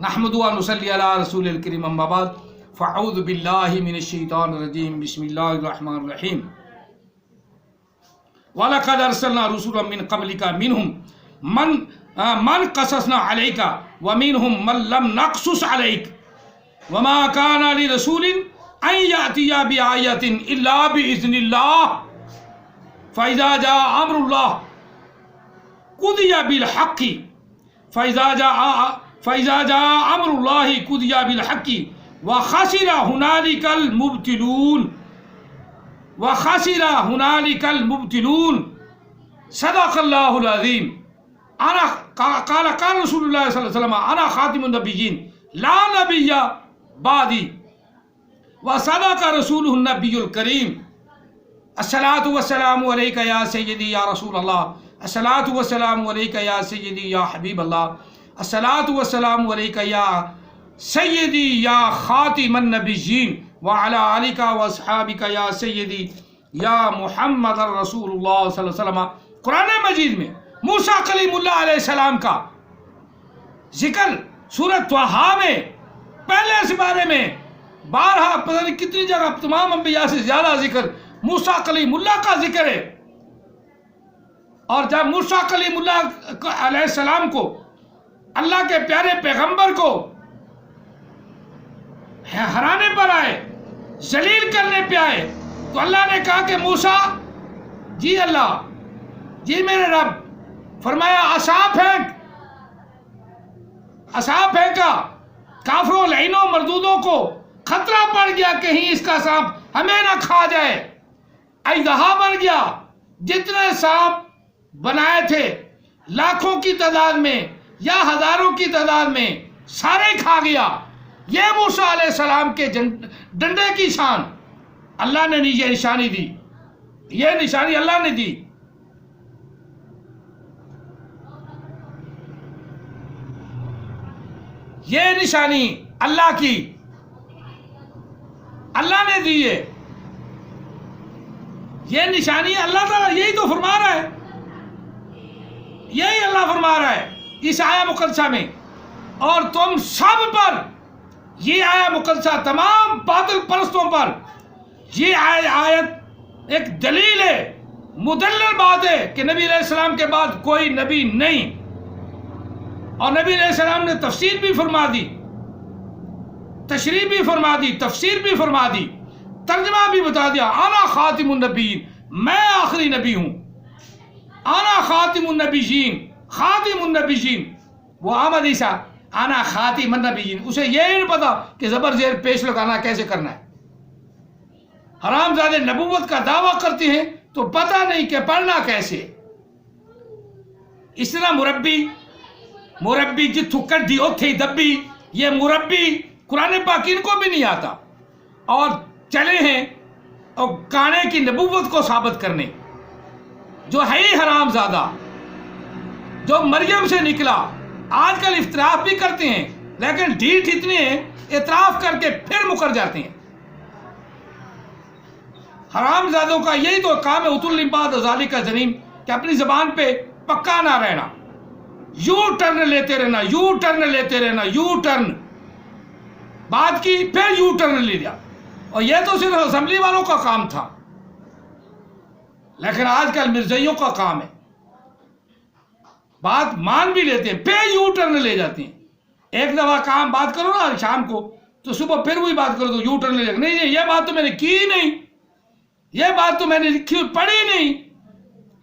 نحمد و نصلی علی رسول الکریم اما بعد فاعوذ باللہ من الشیطان الرجیم بسم اللہ الرحمن الرحیم وَلَقَدْ أَرْسَلْنَا رُسُلًا مِّن قَبْلِكَ مِنْهُمْ مَنْ قَصَصْنَا عَلَيْكَ وَمِنْهُمْ مَنْ لَمْ نَقْصُصْ عَلَيْكَ وَمَا كَانَ لِرَسُولٍ أَنْ يَأْتِيَ بِآيَةٍ إِلَّا بِإِذْنِ اللَّهِ فَإِذَا جَاءَ أَمْرُ اللَّهِ قُضِيَ بِالْحَقِّ فَإِذَا جَاءَ أَمْرُ اللَّهِ قُضِيَ بِالْحَقِّ وَخَسِرَ هُنَالِكَ الْمُبْتِلُونَ صدق اللہ العظیم. قال رسول اللہ صلی اللہ علیہ وسلم انا خاتم النبیین لا نبی بعدی وصدق رسولہ النبی الکریم. الصلاۃ والسلام علیک یا سیدی یا رسول اللہ، الصلاۃ والسلام علیک یا سیدی یا حبیب اللہ، الصلاۃ والسلام علیک یا سیدی یا خاتم النبیین وعلی آلک واصحابک یا سیدی یا محمد رسول اللہ صلی اللہ علیہ وسلم. قرآن مجید میں موسیٰ کلیم اللہ علیہ السلام کا ذکر سورۃ طٰہٰ میں پہلے اس بارے میں بارہا پتہ نہیں کتنی جگہ تمام انبیاء سے زیادہ ذکر موسیٰ کلیم اللہ کا ذکر ہے. اور جب موسیٰ کلیم اللہ علیہ السلام کو اللہ کے پیارے پیغمبر کو ہرانے پر آئے، ذلیل کرنے پہ آئے، تو اللہ نے کہا کہ موسیٰ جی اللہ جی میرے رب، فرمایا عصا پھینکا. کافروں لعینوں مردودوں کو خطرہ پڑ گیا کہیں اس کا سانپ ہمیں نہ کھا جائے. اژدہا بن گیا، جتنے سانپ بنائے تھے لاکھوں کی تعداد میں یا ہزاروں کی تعداد میں سارے کھا گیا. یہ موسیٰ علیہ السلام کے ڈنڈے کی شان اللہ نے یہ نشانی دی، یہ نشانی اللہ نے دی. یہ نشانی اللہ کی اللہ نے دی ہے. یہ نشانی اللہ تعالیٰ یہی تو فرما رہا ہے، یہی اللہ فرما رہا ہے اس آیہ مقدسہ میں. اور تم سب پر یہ آیہ مقدسہ، تمام باطل پرستوں پر یہ آیت ایک دلیل ہے، مدلل بات ہے کہ نبی علیہ السلام کے بعد کوئی نبی نہیں. اور نبی علیہ السلام نے تفسیر بھی فرما دی، تشریح بھی فرما دی، تفسیر بھی فرما دی، ترجمہ بھی بتا دیا. انا خاتم النبیین، میں آخری نبی ہوں. انا خاتم النبیین، خاتم النبیین. وہ احمد عیسیٰ انا خاتم النبیین، اسے یہ نہیں پتا کہ زبر زیر پیش لگانا کیسے کرنا ہے. حرام زادے نبوت کا دعویٰ کرتے ہیں تو پتہ نہیں کہ پڑھنا کیسے. اس طرح مربی جتھو کر دی اوتھے دبی، یہ مربی قرآن پاک ان کو بھی نہیں آتا اور چلے ہیں اور کانے کی نبوت کو ثابت کرنے، جو ہے ہی حرام زادہ، جو مریم سے نکلا. آج کل افتراف بھی کرتے ہیں لیکن ڈھیٹ اتنے ہیں اعتراف کر کے پھر مکر جاتے ہیں. حرام زادوں کا یہی تو کام ہے، اتل بعد ذالک زنیم، کہ اپنی زبان پہ پکا نہ رہنا، یو ٹرن لیتے رہنا، یو ٹرن لیتے رہنا، یو ٹرن. بات کی پھر یو ٹرن لے لیا. اور یہ تو صرف اسمبلی والوں کا کام تھا، لیکن آج کل مرزائیوں کا کام ہے. بات مان بھی لیتے ہیں پھر یو ٹرن لے جاتے ہیں. ایک دفعہ بات کرو نا شام کو تو صبح پھر وہی بات کرو تو یو ٹرن لے جاتے. نہیں یہ بات تو میں نے کی نہیں، یہ بات تو میں نے لکھی پڑھی نہیں،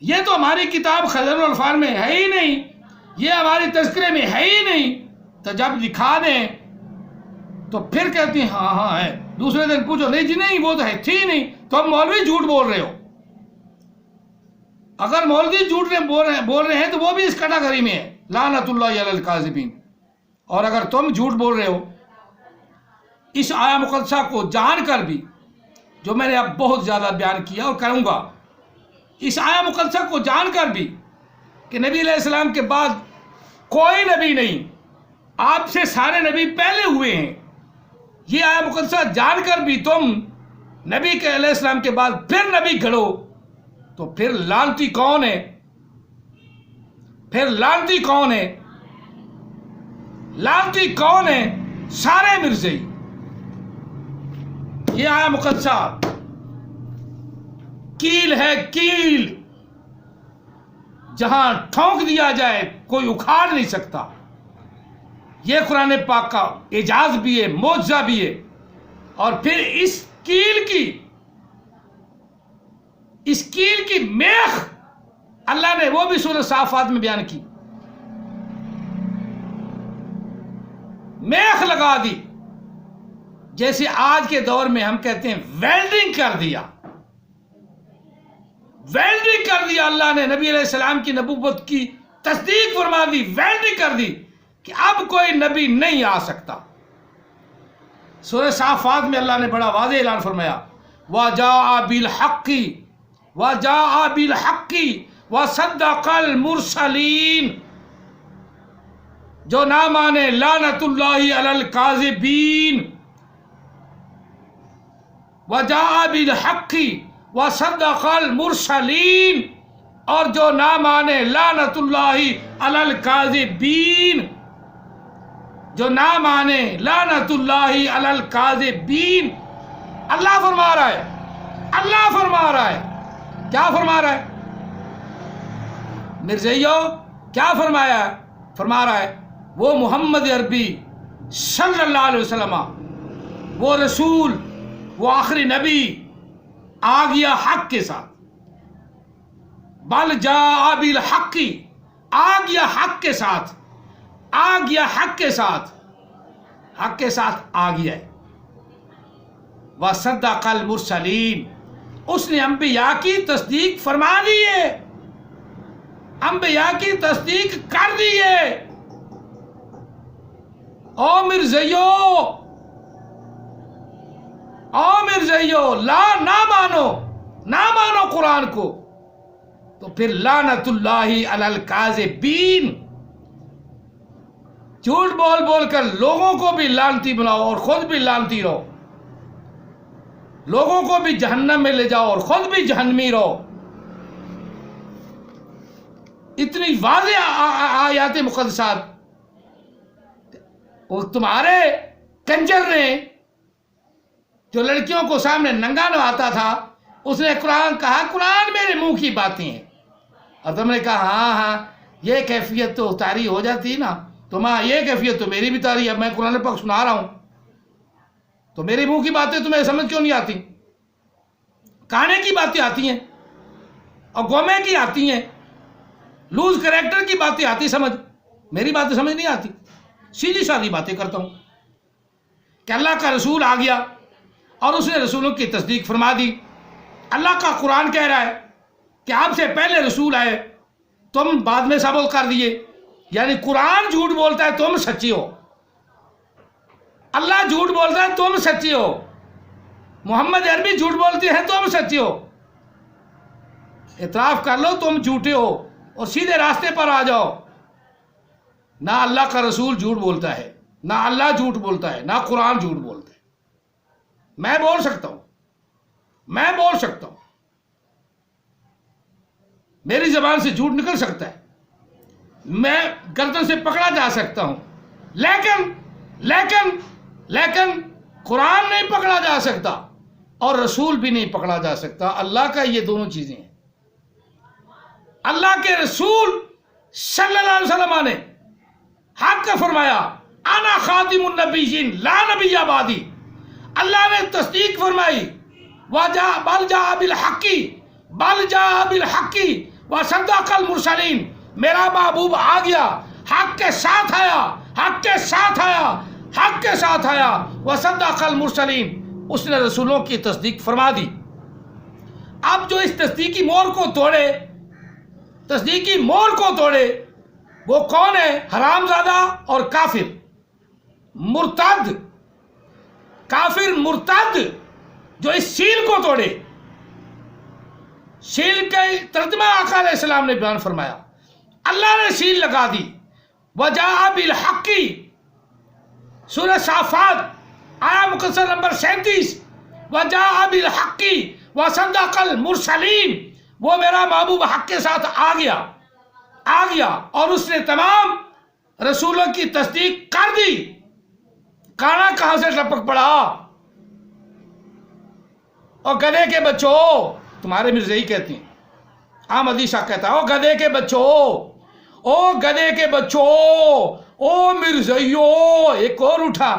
یہ تو ہماری کتاب خزائن الالفاظ میں ہے ہی نہیں، یہ ہماری تذکرے میں ہے ہی نہیں. تو جب دکھا دیں تو پھر کہتے ہیں ہاں ہاں ہے. دوسرے دن پوچھو نہیں جی نہیں وہ تو ہے تھی نہیں، تو ہم مولوی جھوٹ بول رہے ہو. اگر مولوی جھوٹ بول رہے ہیں تو وہ بھی اس کیٹیگری میں ہے، لعنت اللہ علی الکاذبین. اور اگر تم جھوٹ بول رہے ہو اس آیہ مقدسہ کو جان کر بھی، جو میں نے اب بہت زیادہ بیان کیا اور کروں گا، اس آیہ مقدسہ کو جان کر بھی کہ نبی علیہ السلام کے بعد کوئی نبی نہیں، آپ سے سارے نبی پہلے ہوئے ہیں، یہ آیہ مقدسہ جان کر بھی تم نبی کے علیہ السلام کے بعد پھر نبی گھڑو تو پھر لعنتی کون ہے؟ پھر لعنتی کون ہے؟ لانتی کون ہے؟ سارے مرزئی. یہ آیا مقدسہ کیل ہے، کیل، جہاں ٹھونک دیا جائے کوئی اکھاڑ نہیں سکتا. یہ قرآن پاک کا اعجاز بھی ہے، معجزہ بھی ہے. اور پھر اس کیل کی میخ اللہ نے وہ بھی سورہ صافات میں بیان کی. میخ لگا دی، جیسے آج کے دور میں ہم کہتے ہیں ویلڈنگ کر دیا. ویلڈنگ کر دیا اللہ نے. نبی علیہ السلام کی نبوت کی تصدیق فرما دی، ویلڈنگ کر دی کہ اب کوئی نبی نہیں آ سکتا. سورہ صافات میں اللہ نے بڑا واضح اعلان فرمایا، وَجَاءَ بِالْحَقِّ وَجَاءَ بِالْحَقِّ وَصَدَّقَ الْمُرْسَلِينَ. جو نہ مانے لعنت اللہ علی الکاذبین. وَجَاءَ بِالْحَقِّ وَصَدَّقَ الْمُرْسَلِينَ. اور جو نہ مانے لعنت اللہ علی الکاذبین. جو نہ مانے لعنت اللہ علی الکاذبین. اللہ فرما رہا ہے، اللہ فرما رہا ہے. کیا فرما رہا ہے؟ مرزائیو کیا فرمایا ہے؟ فرما رہا ہے وہ محمد عربی صلی اللہ علیہ وسلم، وہ رسول، وہ آخری نبی آ گیا حق کے ساتھ. بل جاء بالحق، آ گیا حق کے ساتھ، آ گیا حق کے ساتھ، حق کے ساتھ آ گیا ہے. وصدق المرسلین، اس نے انبیاء کی تصدیق فرما دی ہے، انبیاء کی تصدیق کر دی ہے. او مرزائیو، او مرزائیو، نہ مانو قرآن کو، تو پھر لعنت اللہ علی الکاذبین. جھوٹ بول بول کر لوگوں کو بھی لعنتی بناؤ اور خود بھی لعنتی رہو، لوگوں کو بھی جہنم میں لے جاؤ اور خود بھی جہنمی رہو. اتنی واضح آیات مقدسات. اور تمہارے کنجر نے جو لڑکیوں کو سامنے ننگا نواتا تھا، اس نے قرآن کہا قرآن میرے منہ کی باتیں ہیں. اور تم نے کہا ہاں یہ کیفیت تو طاری ہو جاتی نا، تو ماں یہ کیفیت تو میری بھی طاری ہے، میں قرآن پاک سنا رہا ہوں تو میرے منہ کی باتیں تمہیں سمجھ کیوں نہیں آتی؟ کہنے کی باتیں آتی ہیں اور گومے کی آتی ہیں، لوز کریکٹر کی باتیں آتی سمجھ، میری باتیں سمجھ نہیں آتی. سیدھی سادھی باتیں کرتا ہوں کہ اللہ کا رسول آ گیا اور اس نے رسولوں کی تصدیق فرما دی. اللہ کا قرآن کہہ رہا ہے کہ آپ سے پہلے رسول آئے، تم بعد میں ثابت کر دیے. یعنی قرآن جھوٹ بولتا ہے، تم سچی ہو. اللہ جھوٹ بولتا ہے، تم سچی ہو. محمد عربی جھوٹ بولتے ہیں، تم سچی ہو. اعتراف کر لو تم جھوٹے ہو اور سیدھے راستے پر آ جاؤ. نہ اللہ کا رسول جھوٹ بولتا ہے، نہ اللہ جھوٹ بولتا ہے، نہ قرآن جھوٹ بولتا ہے. میں بول سکتا ہوں، میں بول سکتا ہوں، میری زبان سے جھوٹ نکل سکتا ہے، میں گردن سے پکڑا جا سکتا ہوں، لیکن قرآن نہیں پکڑا جا سکتا اور رسول بھی نہیں پکڑا جا سکتا. اللہ کا یہ دونوں چیزیں ہیں. اللہ کے رسول صلی اللہ علیہ وسلم نے حق کا فرمایا، انا خاتم النبیین لا نبی بعدی. اللہ نے تصدیق فرمائی، بل جاء بالحق وصدق المرسلین. میرا محبوب آ گیا، حق کے ساتھ آیا، حق کے ساتھ آیا، حق کے ساتھ آیا. وصدق المرسلین، اس نے رسولوں کی تصدیق فرما دی. اب جو اس تصدیقی مور کو توڑے، تصدیقی مور کو توڑے، وہ کون ہے؟ حرام زادہ اور کافر مرتد. کافر مرتد جو اس سیل کو توڑے. سیل کا ترجمہ آقا علیہ السلام نے بیان فرمایا. اللہ نے سیل لگا دی. وجاء بالحق، سورہ صافات آیا مقدسہ نمبر 37. وجاء بالحق وصدق المرسلین. وہ میرا محبوب حق کے ساتھ آ گیا اور اس نے تمام رسولوں کی تصدیق کر دی، کانا کہاں سے ٹپک پڑا؟ اور گدھے کے بچوں، تمہارے مرزائی کہتے ہیں، احمدی شاہ کہتا ہے او گدھے کے بچوں، او گدھے کے بچوں، او مرزائیو، ایک اور اٹھا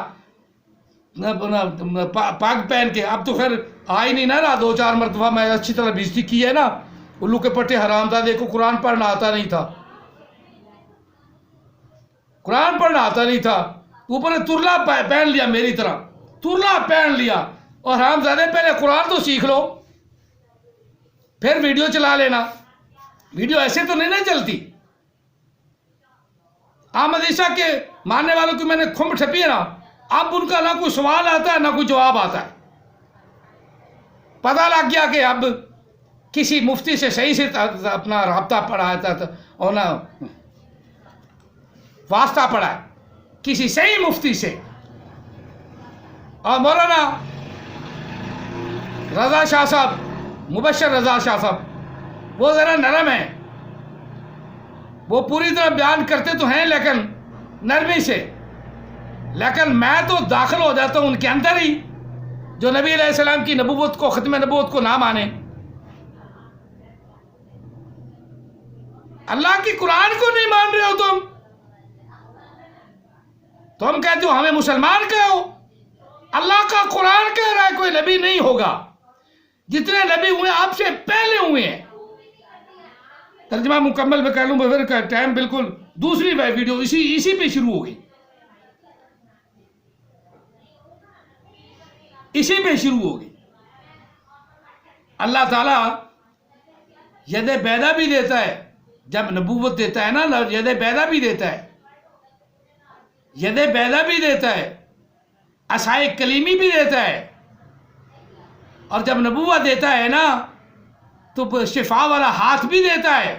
پاک پہن کے. اب تو خیر آئی نہیں نا، 2-4 مرتبہ میں اچھی طرح بےزتی کی ہے نا. الو کے پٹے حرامزادے کو قرآن پڑھنا آتا نہیں تھا، قرآن پڑھنا آتا نہیں تھا، اوپر ترلا پہن لیا، میری طرح ترلا پہن لیا. اور حرامزادے پہلے قرآن تو سیکھ لو، پھر ویڈیو چلا لینا. ویڈیو ایسے تو نہیں چلتی. احمد عیسیٰ کے ماننے والوں کی میں نے کھمب ٹھپی ہے نا، اب ان کا نہ کوئی سوال آتا ہے نہ کوئی جواب آتا ہے. پتہ لگ گیا کہ اب کسی مفتی سے صحیح سے اپنا رابطہ پڑھا تھا اور نہ واسطہ پڑھا ہے کسی صحیح مفتی سے. اور مولانا رضا شاہ صاحب، مبشر رضا شاہ صاحب، وہ ذرا نرم ہیں، وہ پوری طرح بیان کرتے تو ہیں لیکن نرمی سے. لیکن میں تو داخل ہو جاتا ہوں ان کے اندر ہی، جو نبی علیہ السلام کی نبوت کو، ختم نبوت کو نہ مانے. اللہ کی قرآن کو نہیں مان رہے ہو تم کہتے ہو ہمیں مسلمان کہو. اللہ کا قرآن کہہ رہا ہے کوئی نبی نہیں ہوگا. جتنے نبی ہوئے آپ سے پہلے ہوئے ہیں. ترجمہ مکمل میں کہہ لوں پھر ٹائم بالکل دوسری ویڈیو اسی پہ شروع ہو گئی، اسی پہ شروع ہو گئی. اللہ تعالیٰ ید بیضا بھی دیتا ہے جب نبوت دیتا ہے نا، ید بیضا بھی دیتا ہے، ید بیضا بھی دیتا ہے، عصائے کلیمی بھی دیتا ہے. اور جب نبوت دیتا ہے نا تو شفا والا ہاتھ بھی دیتا ہے.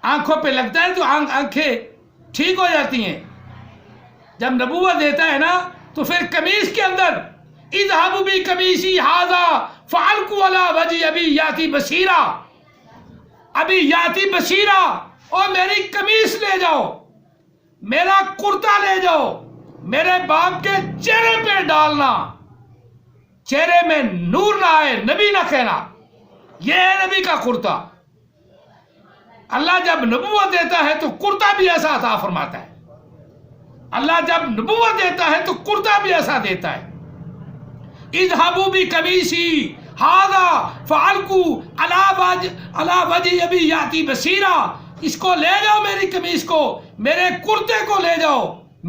آنکھوں پہ لگتا ہے تو آنکھیں ٹھیک ہو جاتی ہیں. جب نبوت دیتا ہے نا تو پھر قمیص کے اندر اذهبوا بقمیصی ھذا فالقوا علی وجہ ابی یاتی بصیرا، ابھی یاتی بصیرا، اور میری قمیص لے جاؤ، میرا کرتا لے جاؤ، میرے باپ کے چہرے پہ ڈالنا، چہرے میں نور نہ آئے، نبی نہ کہنا. یہ ہے نبی کا کرتا. اللہ جب نبوت دیتا ہے تو کرتا بھی ایسا عطا فرماتا ہے. اللہ جب نبوت دیتا ہے تو کرتا بھی ایسا دیتا ہے. اذهبوا بقمیصی ھذا فالقوا علی وجہ ابی یاتی بصیرا، اس کو لے جاؤ، میری قمیص کو، میرے کرتے کو لے جاؤ،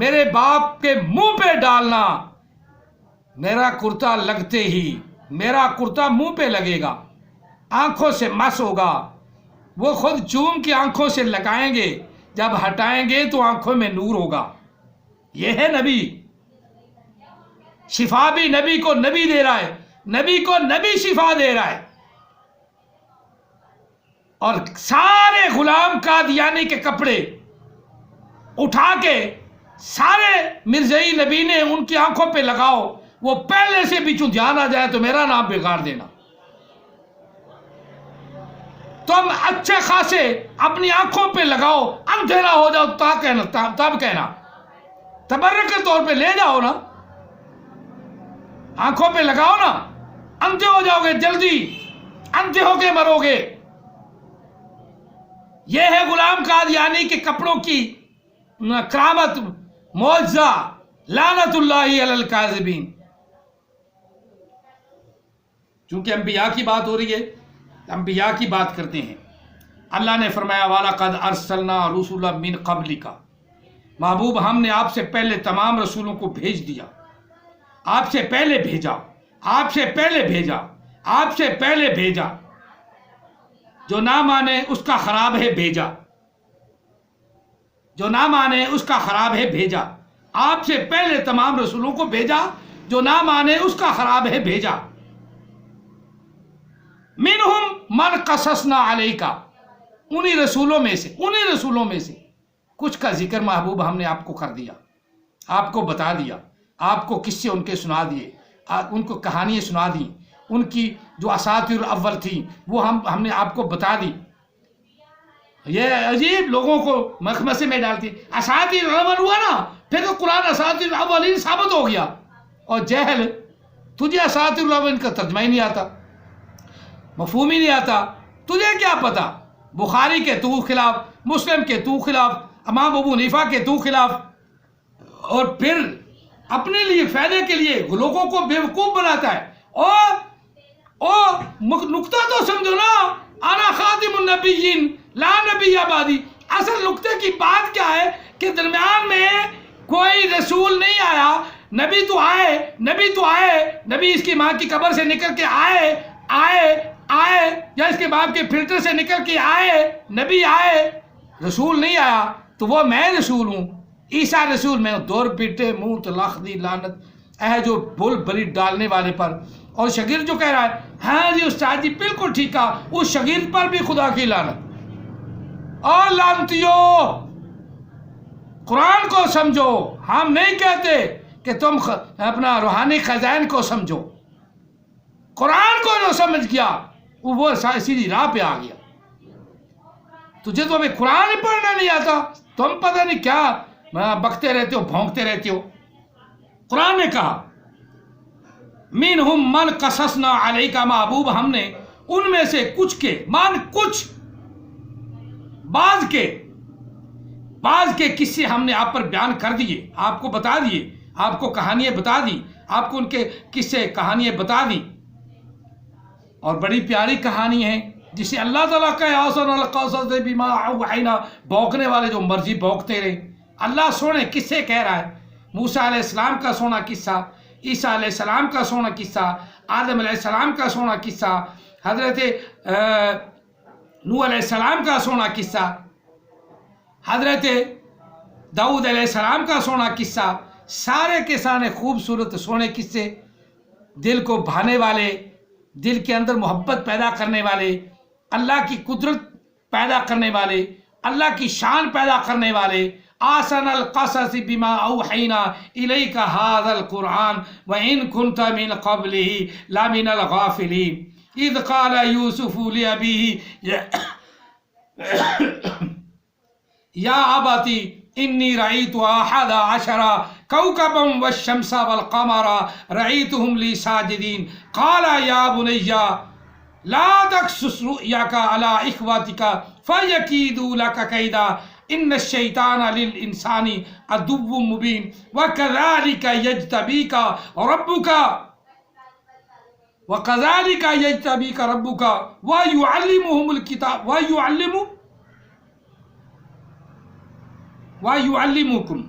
میرے باپ کے منہ پہ ڈالنا. میرا کرتا لگتے ہی، میرا کرتا منہ پہ لگے گا، آنکھوں سے مس ہوگا، وہ خود چوم کے آنکھوں سے لگائیں گے، جب ہٹائیں گے تو آنکھوں میں نور ہوگا. یہ ہے نبی. شفا بھی نبی کو نبی دے رہا ہے، نبی کو نبی شفا دے رہا ہے. اور سارے غلام قادیانی کے کپڑے اٹھا کے سارے مرزائی نبی نے ان کی آنکھوں پہ لگاؤ، وہ پہلے سے بھی چون دھیان آ جائے تو میرا نام بگاڑ دینا. تم اچھے خاصے اپنی آنکھوں پہ لگاؤ، اندھیرا ہو جاؤ تب کہنا، تبرک کے طور پہ لے جاؤ نا، آنکھوں پہ لگاؤ نا، اندھے ہو جاؤ گے، جلدی اندھے ہو کے مرو گے. یہ ہے غلام قادیانی کے کپڑوں کی کرامت، معجزہ. لعنت اللہ علی الکاذبین. چونکہ انبیاء کی بات ہو رہی ہے، انبیاء کی بات کرتے ہیں. اللہ نے فرمایا وَلَقَدْ أَرْسَلْنَا رُسُلًا مِّن قَبْلِكَ، محبوب ہم نے آپ سے پہلے تمام رسولوں کو بھیج دیا، آپ سے پہلے بھیجا، آپ سے پہلے بھیجا، آپ سے پہلے بھیجا. جو نہ مانے اس کا خراب ہے بھیجا، جو نہ مانے اس کا خراب ہے بھیجا. آپ سے پہلے تمام رسولوں کو بھیجا، جو نہ مانے اس کا خراب ہے بھیجا. منہم من قصصنا علیکا، انہی رسولوں میں سے کچھ کا ذکر محبوب ہم نے آپ کو کر دیا، آپ کو بتا دیا، آپ کو قصے ان کے سنا دیے، ان کو کہانیاں سنا دیں، ان کی جو اساطیر الاول تھیں وہ ہم نے آپ کو بتا دی. یہ عجیب لوگوں کو مخمسے میں ڈالتی ہے. اساطیر الاول ہوا نا, پھر تو قرآن اساطیر الاولین ثابت ہو گیا. اور جہل, تجھے اساطیر الاولین کا ترجمہ ہی نہیں آتا, مفہوم ہی نہیں آتا, تجھے کیا پتا؟ بخاری کے تو خلاف, مسلم کے تو خلاف, امام ابو حنیفہ کے تو خلاف, اور پھر اپنے لیے فائدے کے لیے لوگوں کو بیوقوف بناتا ہے. اور نقطہ تو سمجھو نا, انا خاتم النبیین لا نبی بعدی. اصل نقطے کی بات کیا ہے کہ درمیان میں کوئی رسول نہیں آیا, نبی تو آئے, نبی اس کی ماں کی قبر سے نکل کے آئے یا اس کے باپ کے فلٹر سے نکل کے آئے, نبی آئے, رسول نہیں آیا. تو وہ میں رسول ہوں, عیسیٰ رسول میں ہوں. دور پیٹے منہ طلاق دی لعنت اے جو بول بری ڈالنے والے پر. اور شاگرد جو کہہ رہا ہے ہاں جی استاد جی بالکل ٹھیک ہے, اس شاگرد پر بھی خدا کی لعنت. اور لعنتیو, قرآن کو سمجھو. ہم نہیں کہتے کہ تم اپنا روحانی خزائن کو سمجھو. قرآن کو جو سمجھ گیا وہ سیدھی راہ پہ آ گیا. تجھے تو ابھی قرآن ہی پڑھنا نہیں آتا, تم پتہ نہیں کیا بکتے رہتے ہو, بھونکتے رہتے ہو. قرآن نے کہا منہم من قصصنا علیک, محبوب ہم نے ان میں سے کچھ کے, کچھ بعض کے قصے ہم نے آپ پر بیان کر دیے, آپ کو بتا دیے, آپ کو کہانیاں بتا دی, آپ کو ان کے قصے کہانیاں بتا دی. اور بڑی پیاری کہانی ہے جسے اللہ تعالیٰ کا احسن القصص بما اوحینا, بھونکنے والے جو مرضی بھونکتے رہے. اللہ سونے قصے کہہ رہا ہے, موسیٰ علیہ السلام کا سونا قصہ, عیسیٰ علیہ السلام کا سونا قصہ, آدم علیہ السلام کا سونا قصہ, حضرت نوح علیہ السلام کا سونا قصہ, حضرت داؤد علیہ السلام کا سونا قصہ. سارے کے سارے خوبصورت سونے قصے, دل کو بھانے والے, دل کے اندر محبت پیدا کرنے والے, اللہ کی قدرت پیدا کرنے والے, اللہ کی شان پیدا کرنے والے. آسن القصص بما اوحینا الیک ھذا القرآن وان کنت من قبلہ لمن الغافلین اذ قال یوسف لابیہ یا ابت انی رأیت احد عشر کوكبا والشمس والقمر رأیتهم لی ساجدین قال یا بنی لا تقصص رؤیاک علی اخوتک فیکیدوا لک کیدا ان الشیطان للانسان عدو مبین وکذالک یجتبیک ربک ویعلمہم الکتاب ویعلمکم.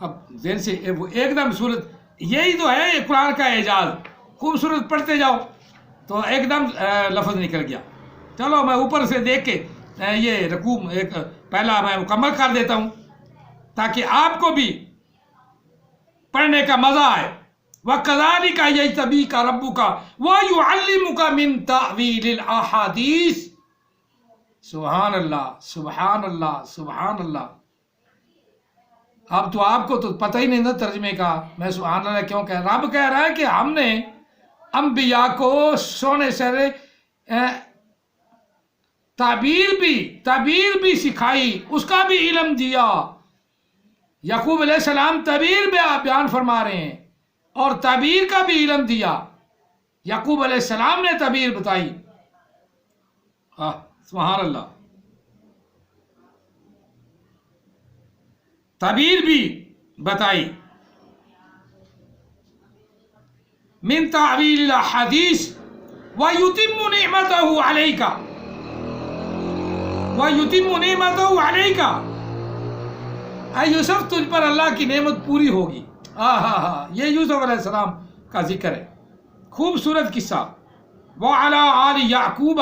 اب ذہن سے ایک دم صورت, یہی تو ہے قرآن کا اعجاز. خوبصورت پڑھتے جاؤ تو ایک دم لفظ نکل گیا. چلو میں اوپر سے دیکھ کے یہ رکوع ایک پہلا میں مکمل کر دیتا ہوں تاکہ آپ کو بھی پڑھنے کا مزہ آئے. وَكَذَلِكَ يَجْتَبِيكَ رَبُّكَ وَيُعَلِّمُكَ مِن تَأْوِيلِ الْأَحَادِيثِ. سبحان اللہ, سبحان اللہ, سبحان اللہ. اب تو آپ کو تو پتہ ہی نہیں نا ترجمے کا, میں سبحان اللہ کیوں کہہ رہا. رب کہہ رہا ہے کہ ہم نے انبیاء کو سونے سرے تعبیر بھی سکھائی, اس کا بھی علم دیا. یعقوب علیہ السلام تعبیر بیان فرما رہے ہیں اور تعبیر کا بھی علم دیا. یعقوب علیہ السلام نے تعبیر بتائی. سبحان اللہ. تعبیر بھی بتائی. من تعویل الاحادیث وَيُتِمُّ نِعْمَتَهُ عَلَيْكَ وَيُتِمُّ نِعْمَتَهُ عَلَيْكَ. اے یوسف تجھ پر اللہ کی نعمت پوری ہوگی. یہ یوسف علیہ السلام کا ذکر ہے, خوبصورت قصہ. وَعَلَىٰ آلِ يَعْقُوبَ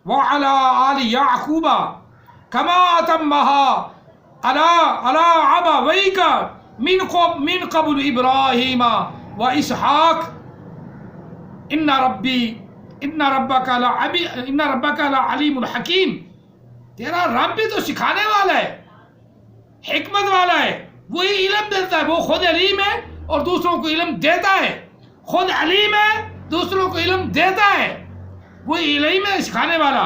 وَعَلَىٰ آلِ يَعْقُوبَ كَمَا أَتَمَّهَا عَلَىٰ أَبَوَيْكَ مِن قَبْلُ إِبْرَاهِيمَ وَإِسْحَاقَ إِنَّ رَبَّكَ لَعَلِيمٌ حَكِيمٌ. تیرا رب بھی تو سکھانے والا ہے, حکمت والا ہے, وہی علم دیتا ہے. وہ خود علیم ہے اور دوسروں کو علم دیتا ہے. خود علیم ہے, دوسروں کو علم دیتا ہے, وہی علم ہے, سکھانے والا.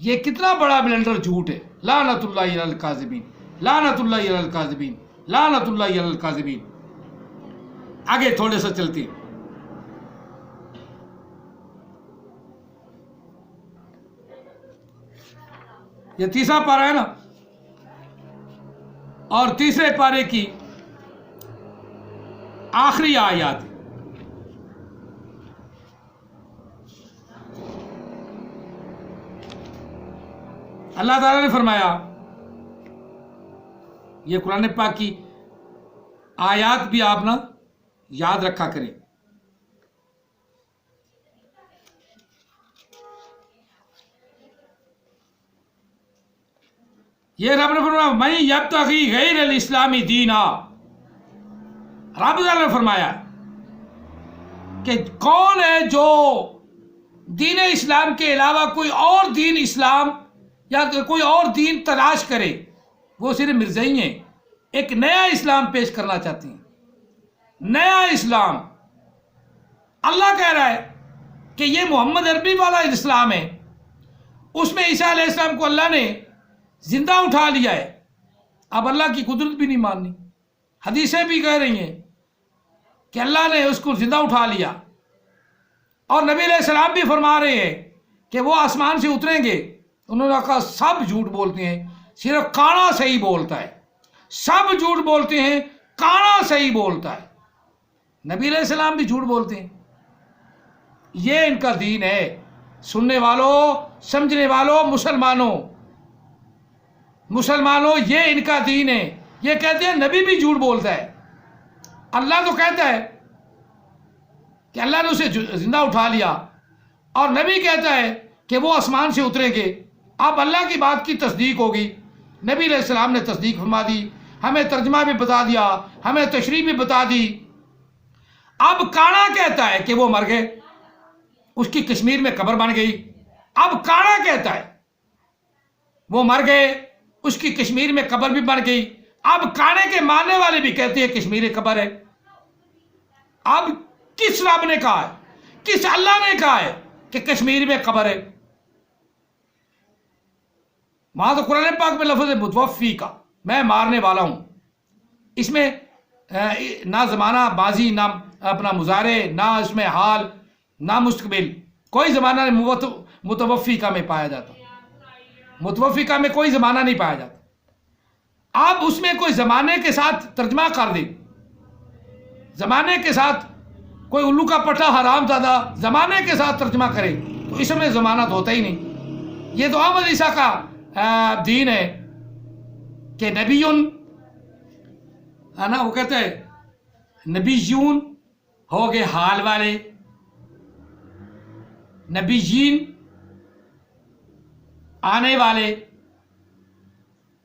یہ کتنا بڑا بلنڈر جھوٹ ہے. لعنت اللہ علی الکاذبین، لعنت اللہ علی الکاذبین، لعنت اللہ علی الکاذبین. آگے تھوڑے سا چلتے ہیں. یہ تیسرا پارہ ہے نا، اور تیسرے پارے کی آخری آیات. اللہ تعالیٰ نے فرمایا، یہ قرآن پاک کی آیات بھی آپ نا یاد رکھا کریں. یہ رب نے فرمایا من یبتغی غیر الاسلامی دینا. رب تعالیٰ نے فرمایا کہ کون ہے جو دین اسلام کے علاوہ کوئی اور دین اسلام یا کوئی اور دین تلاش کرے، وہ صرف مرزائی ہیں، ایک نیا اسلام پیش کرنا چاہتے ہیں. نیا اسلام. اللہ کہہ رہا ہے کہ یہ محمد عربی والا اسلام ہے، اس میں عیسیٰ علیہ السلام کو اللہ نے زندہ اٹھا لیا ہے. اب اللہ کی قدرت بھی نہیں ماننی. حدیثیں بھی کہہ رہی ہیں کہ اللہ نے اس کو زندہ اٹھا لیا، اور نبی علیہ السلام بھی فرما رہے ہیں کہ وہ آسمان سے اتریں گے. انہوں نے کہا سب جھوٹ بولتے ہیں، صرف کانا صحیح بولتا ہے. سب جھوٹ بولتے ہیں، کانا صحیح بولتا ہے. نبی علیہ السلام بھی جھوٹ بولتے ہیں. یہ ان کا دین ہے. سننے والوں، سمجھنے والوں، مسلمانوں، یہ ان کا دین ہے. یہ کہتے ہیں نبی بھی جھوٹ بولتا ہے. اللہ تو کہتا ہے کہ اللہ نے اسے زندہ اٹھا لیا، اور نبی کہتا ہے کہ وہ آسمان سے اتریں گے. اب اللہ کی بات کی تصدیق ہوگی. نبی علیہ السلام نے تصدیق فرما دی، ہمیں ترجمہ بھی بتا دیا، ہمیں تشریح بھی بتا دی. اب کانا کہتا ہے کہ وہ مر گئے، اس کی کشمیر میں قبر بن گئی. اب کانا کہتا ہے وہ مر گئے، اس کی کشمیر میں قبر بھی بن گئی. اب کانے کے ماننے والے بھی کہتے ہیں کشمیر قبر ہے. اب کس رب نے کہا ہے، کس اللہ نے کہا ہے کہ کشمیر میں قبر ہے؟ وہاں تو قرآن پاک میں لفظ متوفی کا، میں مارنے والا ہوں. اس میں نہ زمانہ ماضی، نہ اپنا مضارع، نہ اس میں حال، نہ مستقبل. کوئی زمانہ متوفی کا میں پایا جاتا. متوفی کا میں کوئی زمانہ نہیں پایا جاتا. آپ اس میں کوئی زمانے کے ساتھ ترجمہ کر دیں، زمانے کے ساتھ کوئی الو کا پٹھا حرام زادہ زمانے کے ساتھ ترجمہ کرے تو اس میں ضمانت ہوتا ہی نہیں. یہ تو احمد عیسیٰ کا دین ہے کہ نبیون ہے نا، وہ کہتے ہیں نبیون ہو گئے حال والے، نبیین آنے والے،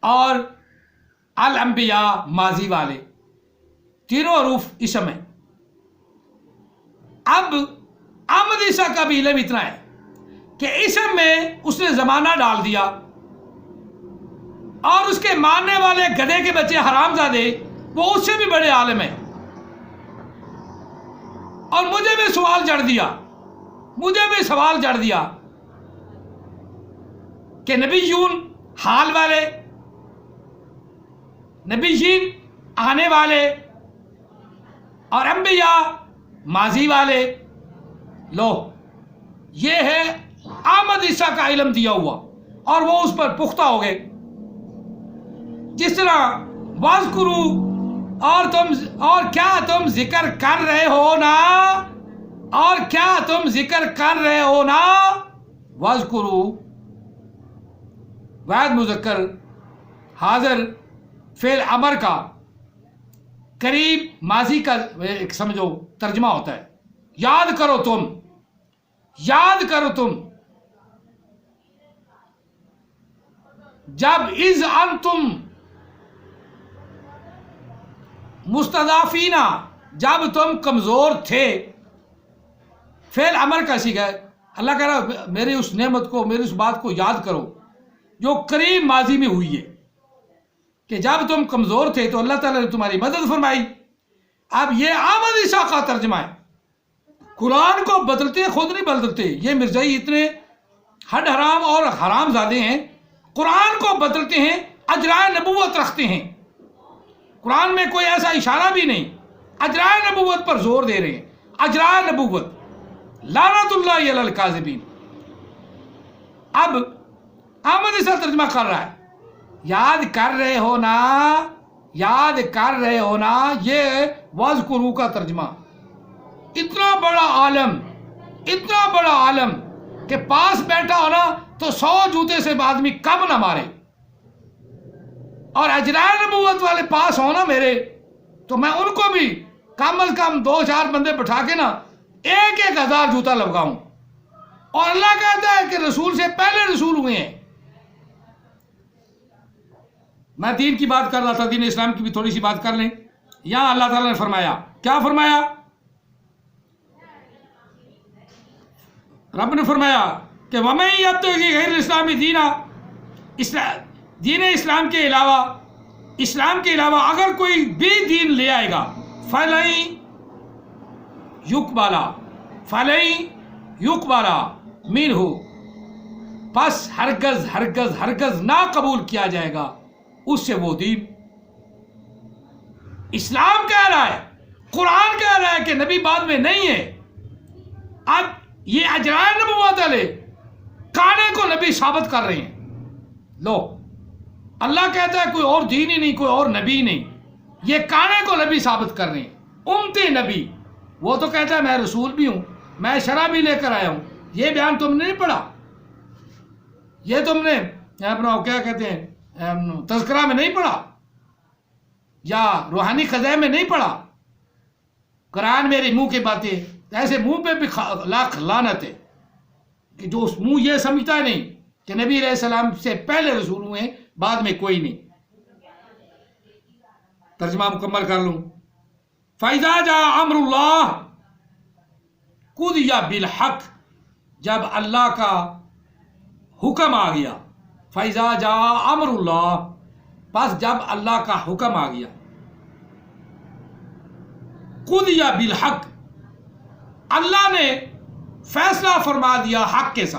اور الانبیاء ماضی والے. تینوں حروف اسم ہیں. اب احمد عیسیٰ کا بھی علم اتنا ہے کہ اسم میں اس نے زمانہ ڈال دیا، اور اس کے ماننے والے گدھے کے بچے حرام زادے وہ اس سے بھی بڑے عالم ہیں. اور مجھے بھی سوال جڑ دیا کہ نبیون حال والے، نبیین آنے والے، اور انبیاء ماضی والے. لو، یہ ہے احمد عیسیٰ کا علم دیا ہوا، اور وہ اس پر پختہ ہو گئے. جس طرح واذکروا، اور کیا تم ذکر کر رہے ہو نا، اور کیا تم ذکر کر رہے ہو نا. واذکروا واحد مذکر حاضر فعل امر کا قریب ماضی کا ایک سمجھو ترجمہ ہوتا ہے. یاد کرو تم، یاد کرو تم جب اذ انتم مستضعفین، جب تم کمزور تھے. فعل امر کا سیکھا ہے. اللہ کہہ رہا میری اس نعمت کو، میری اس بات کو یاد کرو جو قریب ماضی میں ہوئی ہے، کہ جب تم کمزور تھے تو اللہ تعالیٰ نے تمہاری مدد فرمائی. اب یہ احمد عیسیٰ کا ترجمہ ہے. قرآن کو بدلتے خود نہیں بدلتے. یہ مرزائی اتنے حد حرام اور حرام زادے ہیں، قرآن کو بدلتے ہیں، اجرائے نبوت رکھتے ہیں. قرآن میں کوئی ایسا اشارہ بھی نہیں، اجرائے نبوت پر زور دے رہے ہیں. اجرائے نبوت، لعنت اللہ علی الکاذبین. اب احمد اسحاق ترجمہ کر رہا ہے. یاد کر رہے ہو نا، یاد کر رہے ہو نا، یہ وَاذْكُرُوا کا ترجمہ. اتنا بڑا عالم، اتنا بڑا عالم کہ پاس بیٹھا ہونا تو 100 جوتے سے آدمی کم نہ مارے، اور اجرائے نبوت والے پاس ہونا میرے، تو میں ان کو بھی کم از کم 2-4 بندے بٹھا کے نا 1,000 جوتا لگاؤں. اور اللہ کہتا ہے کہ رسول سے پہلے رسول ہوئے ہیں. میں دین کی بات کر رہا تھا، دین اسلام کی بھی تھوڑی سی بات کر لیں. یہاں اللہ تعالیٰ نے فرمایا، کیا فرمایا؟ رب نے فرمایا کہ وَمَن يَبْتَغِ غَيْرَ الْإِسْلَامِ دِينًا، دین اسلام کے علاوہ اگر کوئی بھی دین لے آئے گا، فَلَن يُقْبَلَ مِنْهُ، پس ہرگز نہ قبول کیا جائے گا اس سے وہ دین. اسلام کہہ رہا ہے، قرآن کہہ رہا ہے کہ نبی بعد میں نہیں ہے. اب یہ اجرائے نبوت والے کانے کو نبی ثابت کر رہے ہیں. لو، اللہ کہتا ہے کوئی اور دین ہی نہیں، کوئی اور نبی نہیں، یہ کانے کو نبی ثابت کر رہے ہیں. امتی نبی، وہ تو کہتا ہے میں رسول بھی ہوں، میں شرع بھی لے کر آیا ہوں. یہ بیان تم نے نہیں پڑھا، یہ تم نے اپنا کیا کہتے ہیں تذکرہ میں نہیں پڑھا، یا روحانی خزائن میں نہیں پڑھا. قرآن میرے منہ کی باتیں، ایسے منہ پہ بھی لاکھ لعنت ہے کہ جو اس منہ یہ سمجھتا ہے نہیں کہ نبی علیہ السلام سے پہلے رسول ہوئے ہیں، بعد میں کوئی نہیں. ترجمہ مکمل کر لوں. فَإِذَا جَاءَ أَمْرُ اللَّهِ قُضِيَ بِالْحَقِّ، جب اللہ کا حکم آ گیا. فَإِذَا جَاءَ أَمْرُ اللَّهِ، پس جب اللہ کا حکم آ گیا. قُضِيَ بِالْحَقِّ، اللہ نے فیصلہ فرما دیا حق کے ساتھ.